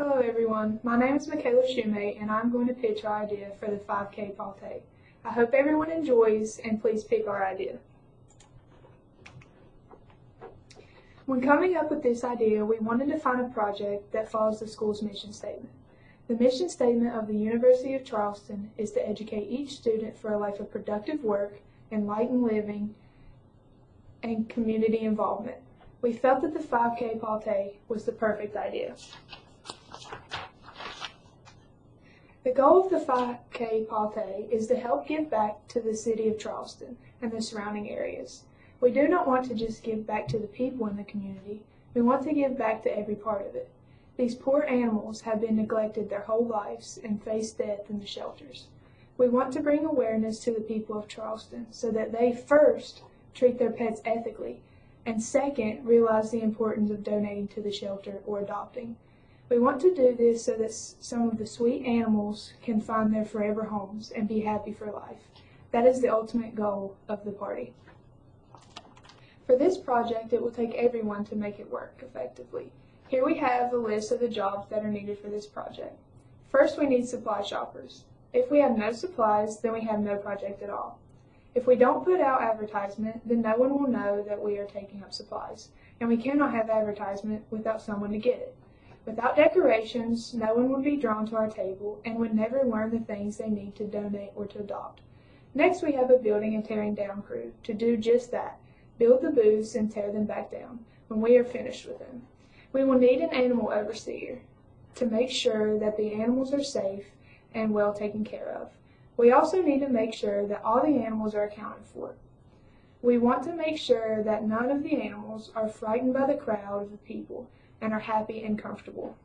Hello everyone, my name is Michaela and I'm going to pitch our idea for the 5K Palte. I hope everyone enjoys and please pick our idea. When coming up with this idea, we wanted to find a project that follows the school's mission statement. The mission statement of the University of Charleston is to educate each student for a life of productive work, enlightened living, and community involvement. We felt that the 5K Palte was the perfect idea. The goal of the 5K Palte is to help give back to the city of Charleston and the surrounding areas. We do not want to just give back to the people in the community, we want to give back to every part of it. These poor animals have been neglected their whole lives and face death in the shelters. We want to bring awareness to the people of Charleston so that they first treat their pets ethically and second realize the importance of donating to the shelter or adopting. We want to do this so that some of the sweet animals can find their forever homes and be happy for life. That is the ultimate goal of the party. For this project, it will take everyone to make it work effectively. Here we have a list of the jobs that are needed for this project. First, we need supply shoppers. If we have no supplies, then we have no project at all. If we don't put out advertisement, then no one will know that we are taking up supplies, and we cannot have advertisement without someone to get it. Without decorations, no one would be drawn to our table and would never learn the things they need to donate or to adopt. Next, we have a building and tearing down crew to do just that, build the booths and tear them back down when we are finished with them. We will need an animal overseer to make sure that the animals are safe and well taken care of. We also need to make sure that all the animals are accounted for. We want to make sure that none of the animals are frightened by the crowd of the people and are happy and comfortable.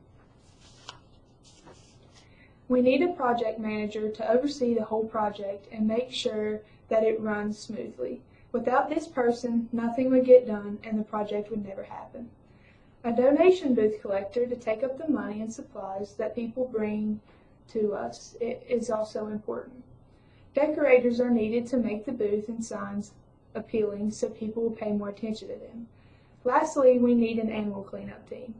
We need a project manager to oversee the whole project and make sure that it runs smoothly. Without this person, nothing would get done and the project would never happen. A donation booth collector to take up the money and supplies that people bring to us is also important. Decorators are needed to make the booth and signs appealing so people will pay more attention to them. Lastly, we need an animal cleanup team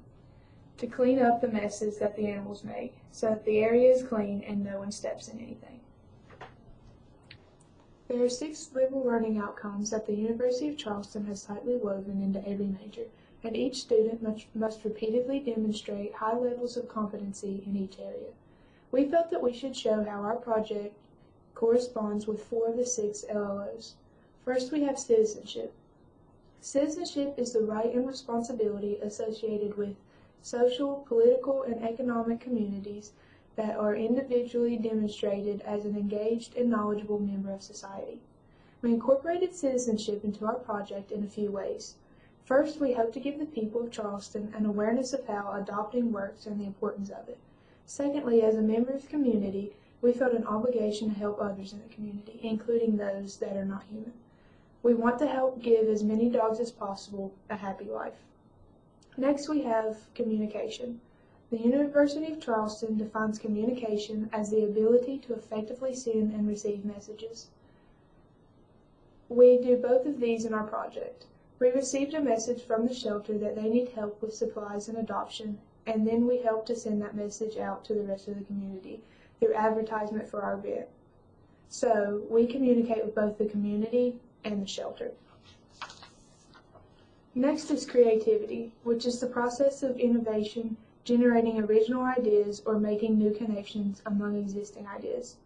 to clean up the messes that the animals make so that the area is clean and no one steps in anything. There are 6 liberal learning outcomes that the University of Charleston has tightly woven into every major, and each student must repeatedly demonstrate high levels of competency in each area. We felt that we should show how our project corresponds with 4 of the 6 LLOs. First, we have citizenship. Citizenship is the right and responsibility associated with social, political, and economic communities that are individually demonstrated as an engaged and knowledgeable member of society. We incorporated citizenship into our project in a few ways. First, we hope to give the people of Charleston an awareness of how adopting works and the importance of it. Secondly, as a member of the community, we felt an obligation to help others in the community, including those that are not human. We want to help give as many dogs as possible a happy life. Next, we have communication. The University of Charleston defines communication as the ability to effectively send and receive messages. We do both of these in our project. We received a message from the shelter that they need help with supplies and adoption, and then we help to send that message out to the rest of the community through advertisement for our event. So, we communicate with both the community and the shelter. Next is creativity, which is the process of innovation, generating original ideas or making new connections among existing ideas.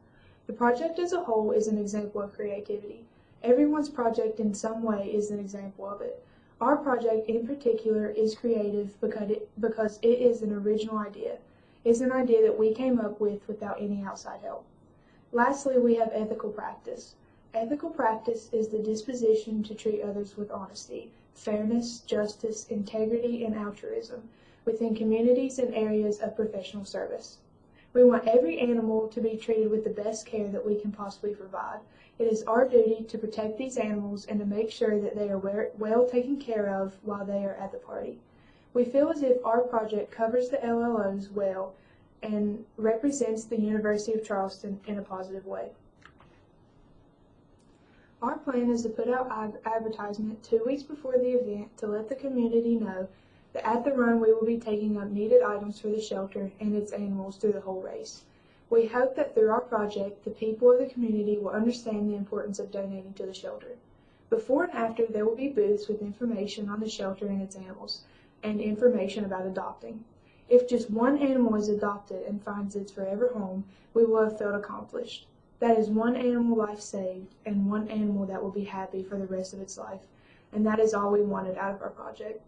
The project as a whole is an example of creativity. Everyone's project in some way is an example of it. Our project in particular is creative because it is an original idea. It's an idea that we came up with without any outside help. Lastly, we have ethical practice. Ethical practice is the disposition to treat others with honesty, fairness, justice, integrity, and altruism within communities and areas of professional service. We want every animal to be treated with the best care that we can possibly provide. It is our duty to protect these animals and to make sure that they are well taken care of while they are at the party. We feel as if our project covers the LLOs well and represents the University of Charleston in a positive way. Our plan is to put out advertisement 2 weeks before the event to let the community know At the run, we will be taking up needed items for the shelter and its animals through the whole race. We hope that through our project, the people of the community will understand the importance of donating to the shelter. Before and after, there will be booths with information on the shelter and its animals, and information about adopting. If just one animal is adopted and finds its forever home, we will have felt accomplished. That is one animal life saved, and one animal that will be happy for the rest of its life, and that is all we wanted out of our project.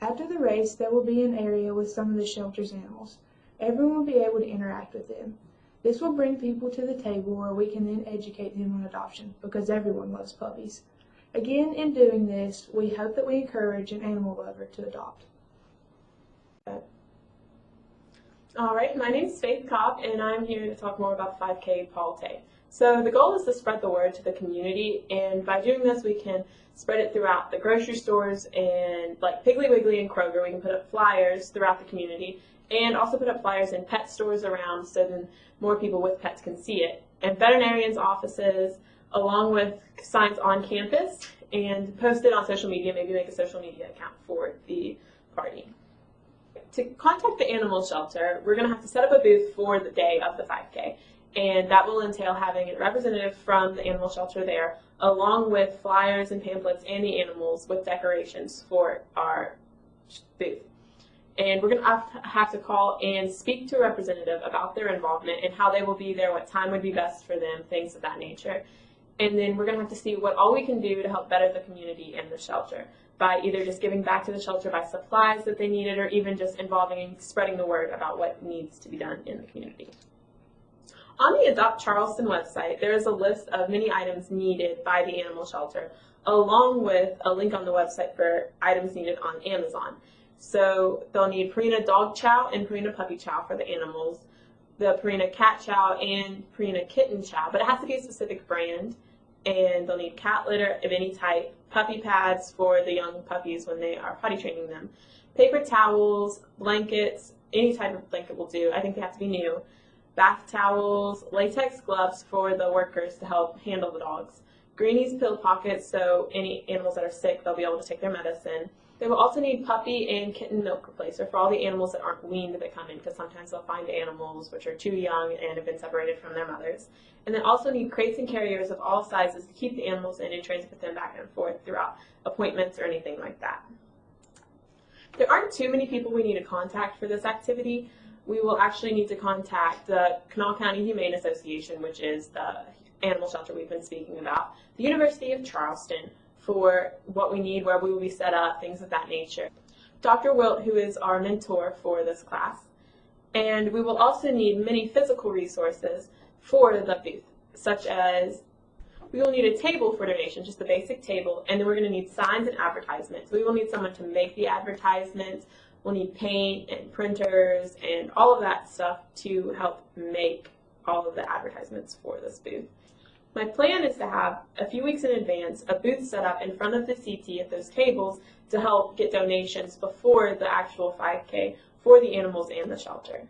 After the race, there will be an area with some of the shelter's animals. Everyone will be able to interact with them. This will bring people to the table where we can then educate them on adoption, because everyone loves puppies. Again, in doing this, we hope that we encourage an animal lover to adopt. Alright, my name is Faith Cobb, and I'm here to talk more about the 5K Palte. So the goal is to spread the word to the community, and by doing this we can spread it throughout the grocery stores and like Piggly Wiggly and Kroger. We can put up flyers throughout the community and also put up flyers in pet stores around so then more people with pets can see it. And veterinarians' offices, along with signs on campus, and post it on social media, maybe make a social media account for the party. To contact the animal shelter, we're going to have to set up a booth for the day of the 5K, and that will entail having a representative from the animal shelter there, along with flyers and pamphlets and the animals with decorations for our booth. And we're going to have to call and speak to a representative about their involvement and how they will be there, what time would be best for them, things of that nature. And then we're going to have to see what all we can do to help better the community and the shelter, by either just giving back to the shelter by supplies that they needed, or even just involving and spreading the word about what needs to be done in the community. On the Adopt Charleston website, there is a list of many items needed by the animal shelter, along with a link on the website for items needed on Amazon. So they'll need Purina dog chow and Purina puppy chow for the animals, the Purina cat chow and Purina kitten chow, but it has to be a specific brand. And they'll need cat litter of any type, puppy pads for the young puppies when they are potty training them, paper towels, blankets, any type of blanket will do. I think they have to be new. Bath towels, latex gloves for the workers to help handle the dogs, Greenies pill pockets so any animals that are sick, they'll be able to take their medicine. They will also need puppy and kitten milk replacer for all the animals that aren't weaned that come in, because sometimes they'll find animals which are too young and have been separated from their mothers. And they also need crates and carriers of all sizes to keep the animals in and transport them back and forth throughout appointments or anything like that. There aren't too many people we need to contact for this activity. We will actually need to contact the Kanawha County Humane Association, which is the animal shelter we've been speaking about, the University of Charleston for what we need, where we will be set up, things of that nature, Dr. Wilt, who is our mentor for this class, and we will also need many physical resources for the booth, such as we will need a table for donation, just a basic table, and then we're going to need signs and advertisements. We will need someone to make the advertisements. We'll need paint and printers and all of that stuff to help make all of the advertisements for this booth. My plan is to have, a few weeks in advance, a booth set up in front of the CT at those tables to help get donations before the actual 5K for the animals and the shelter.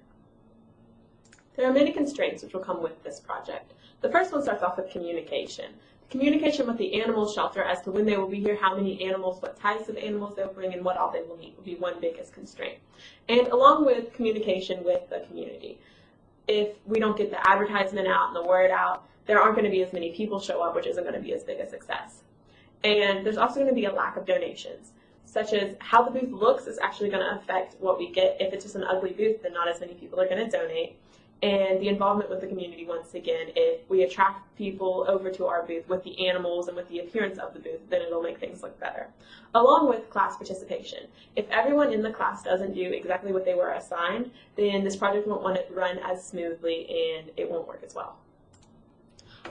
There are many constraints which will come with this project. The first one starts off with communication. Communication with the animal shelter as to when they will be here, how many animals, what types of animals they'll bring, and what all they will need will be one biggest constraint. And along with communication with the community. If we don't get the advertisement out and the word out, there aren't going to be as many people show up, which isn't going to be as big a success. And there's also going to be a lack of donations, such as how the booth looks is actually going to affect what we get. If it's just an ugly booth, then not as many people are going to donate. And the involvement with the community, once again, if we attract people over to our booth with the animals and with the appearance of the booth, then it'll make things look better. Along with class participation. If everyone in the class doesn't do exactly what they were assigned, then this project won't want to run as smoothly and it won't work as well.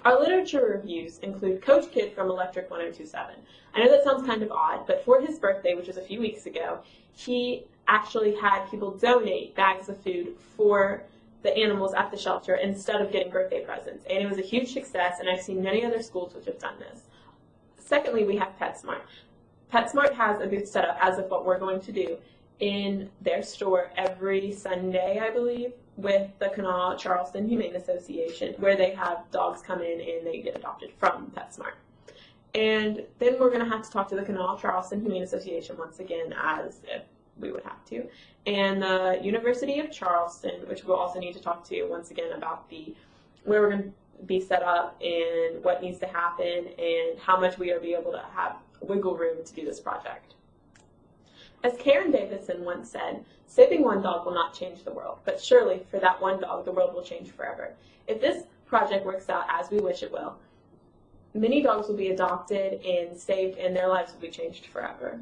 Our literature reviews include Coach Kid from Electric 1027. I know that sounds kind of odd, but for his birthday, which was a few weeks ago, he actually had people donate bags of food for the animals at the shelter instead of getting birthday presents. And it was a huge success, and I've seen many other schools which have done this. Secondly, we have PetSmart. PetSmart has a booth set up as of what we're going to do in their store every Sunday, I believe, with the Kanawha Charleston Humane Association, where they have dogs come in and they get adopted from PetSmart. And then we're going to have to talk to the Kanawha Charleston Humane Association once again, as if we would have to, and the University of Charleston, which we'll also need to talk to once again about where we're going to be set up and what needs to happen and how much we will be able to have wiggle room to do this project. As Karen Davidson once said, saving one dog will not change the world, but surely for that one dog, the world will change forever. If this project works out as we wish it will, many dogs will be adopted and saved, and their lives will be changed forever.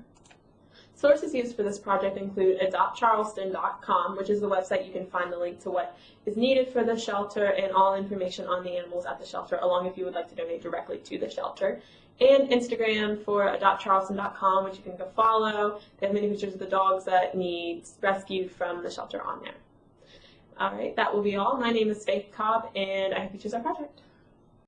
Sources used for this project include adoptcharleston.com, which is the website you can find the link to what is needed for the shelter and all information on the animals at the shelter, along if you would like to donate directly to the shelter. And Instagram for adoptcharleston.com, which you can go follow. They have many pictures of the dogs that need rescued from the shelter on there. All right, that will be all. My name is Faith Cobb, and I hope you choose our project.